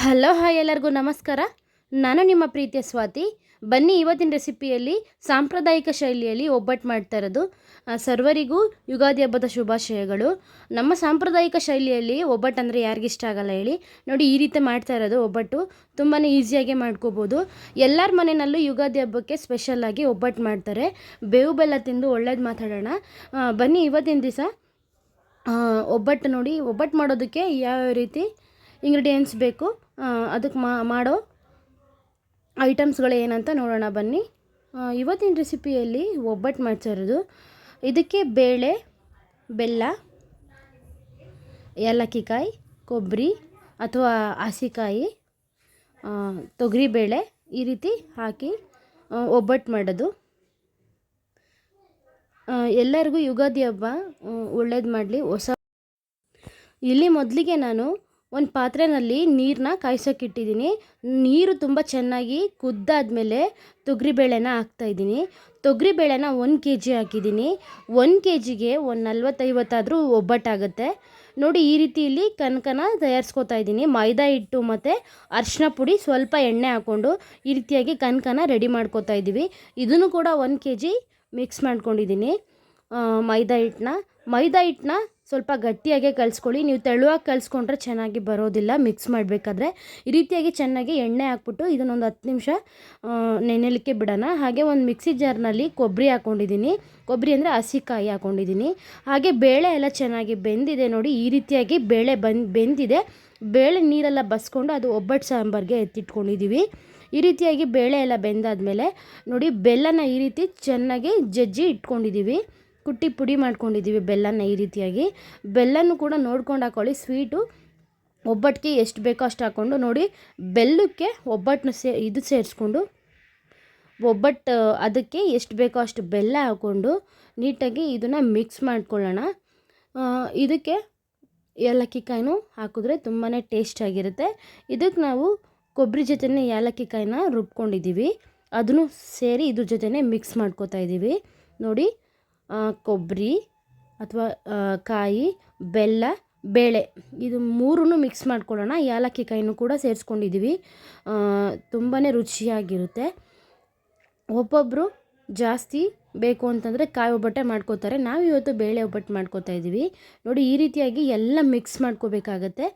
Hello hi ಎಲ್ಲರಿಗೂ ನಮಸ್ಕಾರ. ನಾನು ನಿಮ್ಮ ಪ್ರೀತಿಯ ಸ್ವಾತಿ. ಬನ್ನಿ ಇವತ್ತಿನ ರೆಸಿಪಿಯಲ್ಲಿ ಸಾಂಪ್ರದಾಯಿಕ ಶೈಲಿಯಲ್ಲಿ ಒಬ್ಬಟ್ಟು ಮಾಡ್ತಾ ಇರೋದು. ಸರ್ವರಿಗೂ ಯುಗಾದಿ ಹಬ್ಬದ ಶುಭಾಶಯಗಳು. ನಮ್ಮ ಸಾಂಪ್ರದಾಯಿಕ ಶೈಲಿಯಲ್ಲಿ ಒಬ್ಬಟ್ಟು ಅಂದರೆ ಯಾರಿಗಿಷ್ಟ ಆಗಲ್ಲ ಹೇಳಿ. ನೋಡಿ ಈ ರೀತಿ ಮಾಡ್ತಾ ಇರೋದು ಒಬ್ಬಟ್ಟು ತುಂಬಾ ಈಸಿಯಾಗಿ ಮಾಡ್ಕೋಬೋದು. ಎಲ್ಲರ ಮನೆಯಲ್ಲೂ ಯುಗಾದಿ ಹಬ್ಬಕ್ಕೆ ಸ್ಪೆಷಲಾಗಿ ಒಬ್ಬಟ್ಟು ಮಾಡ್ತಾರೆ. ಬೇವು ಬೆಲ್ಲ ತಿಂದು ಒಳ್ಳೇದು ಮಾತಾಡೋಣ. ಬನ್ನಿ ಇವತ್ತಿನ ದಿವಸ ಒಬ್ಬಟ್ಟು ನೋಡಿ ಒಬ್ಬಟ್ಟು ಮಾಡೋದಕ್ಕೆ ಯಾವ ರೀತಿ ಇಂಗ್ರೀಡಿಯೆಂಟ್ಸ್ ಬೇಕು, ಅದಕ್ಕೆ ಮಾಡೋ ಐಟಮ್ಸ್ಗಳು ಏನಂತ ನೋಡೋಣ ಬನ್ನಿ. ಇವತ್ತಿನ ರೆಸಿಪಿಯಲ್ಲಿ ಒಬ್ಬಟ್ಟು ಮಾಡ್ತಾ ಇರೋದು. ಇದಕ್ಕೆ ಬೇಳೆ, ಬೆಲ್ಲ, ಏಲಕ್ಕಿಕಾಯಿ, ಕೊಬ್ಬರಿ ಅಥವಾ ಹಸಿಕಾಯಿ, ತೊಗರಿಬೇಳೆ ಈ ರೀತಿ ಹಾಕಿ ಒಬ್ಬಟ್ಟು ಮಾಡೋದು. ಎಲ್ಲರಿಗೂ ಯುಗಾದಿ ಹಬ್ಬ ಒಳ್ಳೇದು ಮಾಡಲಿ. ಇಲ್ಲಿ ಮೊದಲಿಗೆ ನಾನು ಒಂದು ಪಾತ್ರೆಯಲ್ಲಿ ನೀರನ್ನ ಕಾಯಿಸೋಕ್ಕಿಟ್ಟಿದ್ದೀನಿ. ನೀರು ತುಂಬ ಚೆನ್ನಾಗಿ ಕುದ್ದಾದಮೇಲೆ ತೊಗರಿಬೇಳೆನ ಹಾಕ್ತಾಯಿದ್ದೀನಿ. ತೊಗರಿಬೇಳೆನ 1 kg ಹಾಕಿದ್ದೀನಿ. 1 kgಗೆ ಒಂದು 40-50 ಒಬ್ಬಟ್ಟಾಗುತ್ತೆ. ನೋಡಿ ಈ ರೀತಿಯಲ್ಲಿ ಕನಕನ ತಯಾರಿಸ್ಕೊತಾ ಇದ್ದೀನಿ. ಮೈದಾ ಹಿಟ್ಟು ಮತ್ತು ಅರಿಶಿನ ಪುಡಿ ಸ್ವಲ್ಪ ಎಣ್ಣೆ ಹಾಕ್ಕೊಂಡು ಈ ರೀತಿಯಾಗಿ ಕನಕನ ರೆಡಿ ಮಾಡ್ಕೊತಾ ಇದ್ದೀವಿ. ಇದನ್ನು ಕೂಡ 1 kg ಮಿಕ್ಸ್ ಮಾಡ್ಕೊಂಡಿದ್ದೀನಿ. ಮೈದಾ ಹಿಟ್ಟನ್ನ ಸ್ವಲ್ಪ ಗಟ್ಟಿಯಾಗೆ ಕಲಿಸ್ಕೊಳ್ಳಿ. ನೀವು ತೆಳುವಾಗಿ ಕಲಿಸ್ಕೊಂಡ್ರೆ ಚೆನ್ನಾಗಿ ಬರೋದಿಲ್ಲ. ಮಿಕ್ಸ್ ಮಾಡಬೇಕಾದ್ರೆ ಈ ರೀತಿಯಾಗಿ ಚೆನ್ನಾಗಿ ಎಣ್ಣೆ ಹಾಕ್ಬಿಟ್ಟು ಇದನ್ನೊಂದು 10 ನಿಮಿಷ ನೆನೆಲಿಕ್ಕೆ ಬಿಡೋಣ. ಹಾಗೆ ಒಂದು ಮಿಕ್ಸಿ ಜಾರ್ನಲ್ಲಿ ಕೊಬ್ಬರಿ ಹಾಕ್ಕೊಂಡಿದ್ದೀನಿ. ಕೊಬ್ಬರಿ ಅಂದರೆ ಹಸಿಕಾಯಿ ಹಾಕ್ಕೊಂಡಿದ್ದೀನಿ. ಹಾಗೆ ಬೇಳೆ ಎಲ್ಲ ಚೆನ್ನಾಗಿ ಬೆಂದಿದೆ. ನೋಡಿ ಈ ರೀತಿಯಾಗಿ ಬೇಳೆ ಬೆಂದಿದೆ. ಬೇಳೆ ನೀರೆಲ್ಲ ಬಸ್ಕೊಂಡು ಅದು ಒಬ್ಬಟ್ಟು ಸಾಂಬಾರಿಗೆ ಎತ್ತಿಟ್ಕೊಂಡಿದ್ದೀವಿ. ಈ ರೀತಿಯಾಗಿ ಬೇಳೆ ಎಲ್ಲ ಬೆಂದಾದಮೇಲೆ ನೋಡಿ ಬೆಲ್ಲನ ಈ ರೀತಿ ಚೆನ್ನಾಗಿ ಜಜ್ಜಿ ಇಟ್ಕೊಂಡಿದ್ದೀವಿ. ಕುಟ್ಟಿ ಪುಡಿ ಮಾಡ್ಕೊಂಡಿದ್ದೀವಿ ಬೆಲ್ಲನ. ಈ ರೀತಿಯಾಗಿ ಬೆಲ್ಲನೂ ಕೂಡ ನೋಡ್ಕೊಂಡು ಹಾಕ್ಕೊಳ್ಳಿ. ಸ್ವೀಟು ಒಬ್ಬಟ್ಟಿಗೆ ಎಷ್ಟು ಬೇಕೋ ಅಷ್ಟು ಹಾಕ್ಕೊಂಡು ನೋಡಿ ಬೆಲ್ಲಕ್ಕೆ ಒಬ್ಬಟ್ಟನ್ನ ಸೇರಿಸ್ಕೊಂಡು ಒಬ್ಬಟ್ಟು ಅದಕ್ಕೆ ಎಷ್ಟು ಬೇಕೋ ಅಷ್ಟು ಬೆಲ್ಲ ಹಾಕ್ಕೊಂಡು ನೀಟಾಗಿ ಇದನ್ನು ಮಿಕ್ಸ್ ಮಾಡ್ಕೊಳ್ಳೋಣ. ಇದಕ್ಕೆ ಏಲಕ್ಕಿಕಾಯಿನೂ ಹಾಕಿದ್ರೆ ತುಂಬಾ ಟೇಸ್ಟಾಗಿರುತ್ತೆ. ಇದಕ್ಕೆ ನಾವು ಕೊಬ್ಬರಿ ಜೊತೆನೇ ಏಲಕ್ಕಿಕಾಯಿನ ರುಬ್ಕೊಂಡಿದ್ದೀವಿ. ಅದನ್ನು ಸೇರಿ ಇದ್ರ ಜೊತೆನೇ ಮಿಕ್ಸ್ ಮಾಡ್ಕೋತಾ ಇದ್ದೀವಿ. ನೋಡಿ ಕೊಬ್ಬರಿ ಅಥವಾ ಕಾಯಿ, ಬೆಲ್ಲ, ಬೇಳೆ ಇದು ಮೂರನ್ನು ಮಿಕ್ಸ್ ಮಾಡ್ಕೊಳ್ಳೋಣ. ಏಲಕ್ಕಿಕಾಯಿನೂ ಕೂಡ ಸೇರಿಸ್ಕೊಂಡಿದ್ದೀವಿ. ತುಂಬಾ ರುಚಿಯಾಗಿರುತ್ತೆ. ಒಬ್ಬೊಬ್ಬರು ಜಾಸ್ತಿ ಬೇಕು ಅಂತಂದರೆ ಕಾಯಿ ಒಬ್ಬಟ್ಟೆ ಮಾಡ್ಕೋತಾರೆ. ನಾವು ಇವತ್ತು ಬೇಳೆ ಒಬ್ಬಟ್ಟು ಮಾಡ್ಕೋತಾ ಇದ್ದೀವಿ. ನೋಡಿ ಈ ರೀತಿಯಾಗಿ ಎಲ್ಲ ಮಿಕ್ಸ್ ಮಾಡ್ಕೋಬೇಕಾಗತ್ತೆ.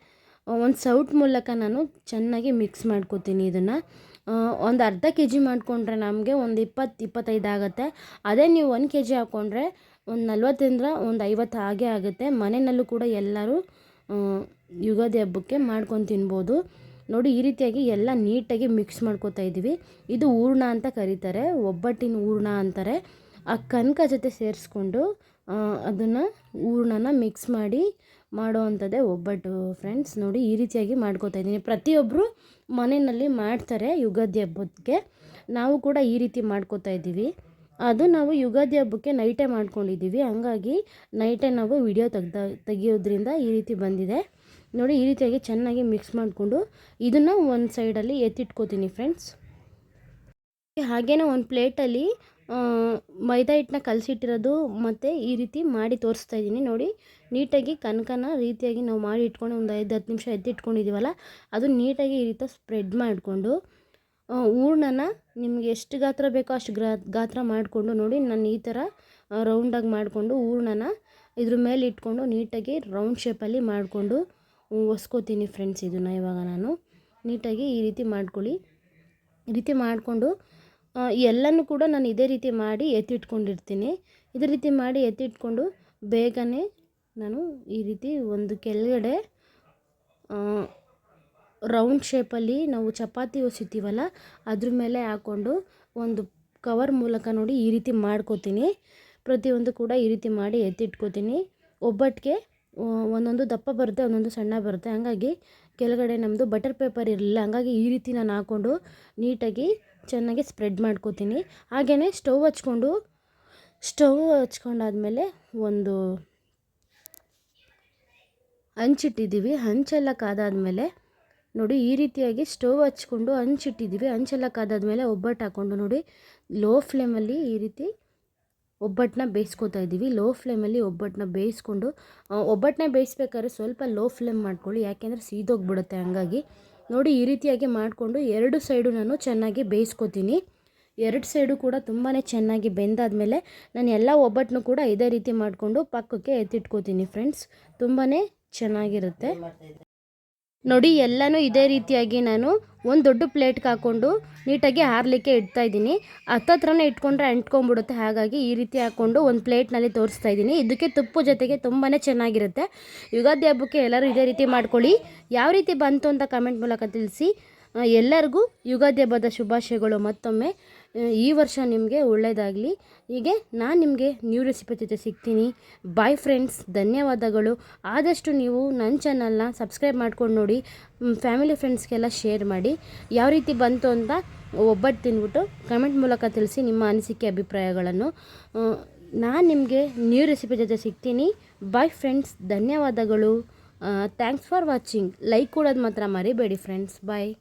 ಒಂದು ಸೌಟ್ ಮೂಲಕ ನಾನು ಚೆನ್ನಾಗಿ ಮಿಕ್ಸ್ ಮಾಡ್ಕೋತೀನಿ. ಇದನ್ನು ಒಂದು ಅರ್ಧ kg ಮಾಡಿಕೊಂಡ್ರೆ ನಮಗೆ ಒಂದು 20-25 ಆಗುತ್ತೆ. ಅದೇ ನೀವು 1 kg ಹಾಕ್ಕೊಂಡ್ರೆ ಒಂದು 40ರಿಂದ ಒಂದು 50 ಹಾಗೆ ಆಗುತ್ತೆ. ಮನೆಯಲ್ಲೂ ಕೂಡ ಎಲ್ಲರೂ ಯುಗಾದಿ ಹಬ್ಬಕ್ಕೆ ಮಾಡ್ಕೊಂಡು ತಿನ್ಬೋದು. ನೋಡಿ ಈ ರೀತಿಯಾಗಿ ಎಲ್ಲ ನೀಟಾಗಿ ಮಿಕ್ಸ್ ಮಾಡ್ಕೋತಾ ಇದ್ದೀವಿ. ಇದು ಹೂರ್ಣ ಅಂತ ಕರೀತಾರೆ, ಒಬ್ಬಟ್ಟಿನ ಹೂರ್ಣ ಅಂತಾರೆ. ಆ ಕನಕ ಜೊತೆ ಸೇರಿಸ್ಕೊಂಡು ಅದನ್ನು ಹೂರ್ಣನ ಮಿಕ್ಸ್ ಮಾಡಿ ಮಾಡೋ ಅಂಥದ್ದೇ ಒಬ್ಬಟ್ಟು ಫ್ರೆಂಡ್ಸ್. ನೋಡಿ ಈ ರೀತಿಯಾಗಿ ಮಾಡ್ಕೋತಾ ಇದ್ದೀನಿ. ಪ್ರತಿಯೊಬ್ಬರು ಮನೆಯಲ್ಲಿ ಮಾಡ್ತಾರೆ ಯುಗಾದಿ ಹಬ್ಬಕ್ಕೆ. ನಾವು ಕೂಡ ಈ ರೀತಿ ಮಾಡ್ಕೋತಾ ಇದ್ದೀವಿ. ಅದು ನಾವು ಯುಗಾದಿ ಹಬ್ಬಕ್ಕೆ ನೈಟೇ ಮಾಡ್ಕೊಂಡಿದ್ದೀವಿ. ಹಂಗಾಗಿ ನೈಟೇ ನಾವು ವಿಡಿಯೋ ತೆಗಿಯೋದ್ರಿಂದ ಈ ರೀತಿ ಬಂದಿದೆ. ನೋಡಿ ಈ ರೀತಿಯಾಗಿ ಚೆನ್ನಾಗಿ ಮಿಕ್ಸ್ ಮಾಡಿಕೊಂಡು ಇದನ್ನು ಒಂದು ಸೈಡಲ್ಲಿ ಎತ್ತಿಟ್ಕೋತೀನಿ ಫ್ರೆಂಡ್ಸ್. ಹಾಗೆಯೇ ಒಂದು ಪ್ಲೇಟಲ್ಲಿ ಮೈದಾ ಹಿಟ್ಟನ್ನ ಕಲಸಿಟ್ಟಿರೋದು ಮತ್ತು ಈ ರೀತಿ ಮಾಡಿ ತೋರಿಸ್ತಾ ಇದ್ದೀನಿ. ನೋಡಿ ನೀಟಾಗಿ ಕನಕನ ರೀತಿಯಾಗಿ ನಾವು ಮಾಡಿ ಇಟ್ಕೊಂಡು ಒಂದು 5-10 ನಿಮಿಷ ಎತ್ತಿಟ್ಕೊಂಡಿದ್ದೀವಲ್ಲ, ಅದು ನೀಟಾಗಿ ಈ ರೀತಿ ಸ್ಪ್ರೆಡ್ ಮಾಡಿಕೊಂಡು ಹೂರ್ಣನ ನಿಮಗೆ ಎಷ್ಟು ಗಾತ್ರ ಬೇಕೋ ಅಷ್ಟು ಗಾತ್ರ ಮಾಡಿಕೊಂಡು ನೋಡಿ ನಾನು ಈ ಥರ ರೌಂಡಾಗಿ ಮಾಡಿಕೊಂಡು ಹೂರ್ಣನ ಇದ್ರ ಮೇಲೆ ಇಟ್ಕೊಂಡು ನೀಟಾಗಿ ರೌಂಡ್ ಶೇಪಲ್ಲಿ ಮಾಡಿಕೊಂಡು ಒಸ್ಕೋತೀನಿ ಫ್ರೆಂಡ್ಸ್. ಇದನ್ನು ಇವಾಗ ನಾನು ನೀಟಾಗಿ ಈ ರೀತಿ ಮಾಡ್ಕೊಳ್ಳಿ. ಈ ರೀತಿ ಮಾಡಿಕೊಂಡು ಎಲ್ಲನೂ ಕೂಡ ನಾನು ಇದೇ ರೀತಿ ಮಾಡಿ ಎತ್ತಿಟ್ಕೊಂಡಿರ್ತೀನಿ. ಇದೇ ರೀತಿ ಮಾಡಿ ಎತ್ತಿಟ್ಕೊಂಡು ಬೇಗನೆ ನಾನು ಈ ರೀತಿ ಒಂದು ಕೆಳಗಡೆ ರೌಂಡ್ ಶೇಪಲ್ಲಿ ನಾವು ಚಪಾತಿ ಒಸಿತೀವಲ್ಲ ಅದ್ರ ಮೇಲೆ ಹಾಕ್ಕೊಂಡು ಒಂದು ಕವರ್ ಮೂಲಕ ನೋಡಿ ಈ ರೀತಿ ಮಾಡ್ಕೋತೀನಿ. ಪ್ರತಿಯೊಂದು ಕೂಡ ಈ ರೀತಿ ಮಾಡಿ ಎತ್ತಿಟ್ಕೋತೀನಿ. ಒಬ್ಬಟ್ಟಿಗೆ ಒಂದೊಂದು ದಪ್ಪ ಬರುತ್ತೆ, ಒಂದೊಂದು ಸಣ್ಣ ಬರುತ್ತೆ. ಹಾಗಾಗಿ ಕೆಳಗಡೆ ನಮ್ಮದು ಬಟರ್ ಪೇಪರ್ ಇರಲಿಲ್ಲ. ಹಾಗಾಗಿ ಈ ರೀತಿ ನಾನು ಹಾಕ್ಕೊಂಡು ನೀಟಾಗಿ ಚೆನ್ನಾಗಿ ಸ್ಪ್ರೆಡ್ ಮಾಡ್ಕೋತೀನಿ. ಹಾಗೆಯೇ ಸ್ಟವ್ ಹಚ್ಕೊಂಡಾದ್ಮೇಲೆ ಒಂದು ಹಂಚಿಟ್ಟಿದ್ದೀವಿ. ಹಂಚೆಲ್ಲ ಕಾದಾದ್ಮೇಲೆ ನೋಡಿ ಈ ರೀತಿಯಾಗಿ ಸ್ಟವ್ ಹಚ್ಕೊಂಡು ಹಂಚಿಟ್ಟಿದ್ದೀವಿ. ಹಂಚೆಲ್ಲ ಕಾದಾದ್ಮೇಲೆ ಒಬ್ಬಟ್ಟು ಹಾಕ್ಕೊಂಡು ನೋಡಿ ಲೋ ಫ್ಲೇಮಲ್ಲಿ ಈ ರೀತಿ ಒಬ್ಬಟ್ಟನ್ನ ಬೇಯಿಸ್ಕೊತಾ ಇದ್ದೀವಿ. ಲೋ ಫ್ಲೇಮಲ್ಲಿ ಒಬ್ಬಟ್ಟನ್ನ ಬೇಯಿಸ್ಕೊಂಡು ಒಬ್ಬಟ್ಟನ್ನ ಬೇಯಿಸ್ಬೇಕಾದ್ರೆ ಸ್ವಲ್ಪ ಲೋ ಫ್ಲೇಮ್ ಮಾಡ್ಕೊಳ್ಳಿ. ಯಾಕೆಂದರೆ ಸೀದೋಗ್ಬಿಡುತ್ತೆ. ಹಂಗಾಗಿ ನೋಡಿ ಈ ರೀತಿಯಾಗಿ ಮಾಡಿಕೊಂಡು ಎರಡು ಸೈಡು ನಾನು ಚೆನ್ನಾಗಿ ಬೇಯಿಸ್ಕೊತೀನಿ. ಎರಡು ಸೈಡು ಕೂಡ ತುಂಬಾ ಚೆನ್ನಾಗಿ ಬೆಂದಾದಮೇಲೆ ನಾನು ಎಲ್ಲ ಒಬ್ಬಟ್ಟನ್ನು ಕೂಡ ಇದೇ ರೀತಿ ಮಾಡಿಕೊಂಡು ಪಕ್ಕಕ್ಕೆ ಎತ್ತಿಟ್ಕೋತೀನಿ ಫ್ರೆಂಡ್ಸ್. ತುಂಬಾ ಚೆನ್ನಾಗಿರುತ್ತೆ. ನೋಡಿ ಎಲ್ಲನೂ ಇದೇ ರೀತಿಯಾಗಿ ನಾನು ಒಂದು ದೊಡ್ಡ ಪ್ಲೇಟ್ಗೆ ಹಾಕ್ಕೊಂಡು ನೀಟಾಗಿ ಆರಲಿಕ್ಕೆ ಇಡ್ತಾಯಿದ್ದೀನಿ. ಹತ್ತತ್ರನೇ ಇಟ್ಕೊಂಡ್ರೆ ಅಂಟ್ಕೊಂಡ್ಬಿಡುತ್ತೆ, ಹಾಗಾಗಿ ಈ ರೀತಿ ಹಾಕ್ಕೊಂಡು ಒಂದು ಪ್ಲೇಟ್ನಲ್ಲಿ ತೋರಿಸ್ತಾ ಇದ್ದೀನಿ. ಇದಕ್ಕೆ ತುಪ್ಪ ಜೊತೆಗೆ ತುಂಬಾ ಚೆನ್ನಾಗಿರುತ್ತೆ. ಯುಗಾದಿ ಹಬ್ಬಕ್ಕೆ ಎಲ್ಲರೂ ಇದೇ ರೀತಿ ಮಾಡ್ಕೊಳ್ಳಿ. ಯಾವ ರೀತಿ ಬಂತು ಅಂತ ಕಮೆಂಟ್ ಮೂಲಕ ತಿಳಿಸಿ. ಎಲ್ಲರಿಗೂ ಯುಗಾದಿ ಹಬ್ಬದ ಶುಭಾಶಯಗಳು ಮತ್ತೊಮ್ಮೆ. ಈ ವರ್ಷ ನಿಮಗೆ ಒಳ್ಳೆಯದಾಗಲಿ. ಹೀಗೆ ನಾನು ನಿಮಗೆ ನ್ಯೂ ರೆಸಿಪಿ ಜೊತೆ ಸಿಗ್ತೀನಿ. ಬಾಯ್ ಫ್ರೆಂಡ್ಸ್, ಧನ್ಯವಾದಗಳು. ಆದಷ್ಟು ನೀವು ನನ್ನ ಚಾನಲ್ನ ಸಬ್ಸ್ಕ್ರೈಬ್ ಮಾಡ್ಕೊಂಡು ನೋಡಿ, ಫ್ಯಾಮಿಲಿ ಫ್ರೆಂಡ್ಸ್ಗೆಲ್ಲ ಶೇರ್ ಮಾಡಿ. ಯಾವ ರೀತಿ ಬಂತು ಅಂತ ಒಬ್ಬಟ್ಟು ತಿಂದ್ಬಿಟ್ಟು ಕಮೆಂಟ್ ಮೂಲಕ ತಿಳಿಸಿ ನಿಮ್ಮ ಅನಿಸಿಕೆ ಅಭಿಪ್ರಾಯಗಳನ್ನು. ನಾನು ನಿಮಗೆ ನ್ಯೂ ರೆಸಿಪಿ ಜೊತೆ ಸಿಗ್ತೀನಿ. ಬಾಯ್ ಫ್ರೆಂಡ್ಸ್, ಧನ್ಯವಾದಗಳು. Thanks for watching. ಲೈಕ್ ಕೊಡೋದು ಮಾತ್ರ ಮರಿಬೇಡಿ ಫ್ರೆಂಡ್ಸ್. ಬಾಯ್.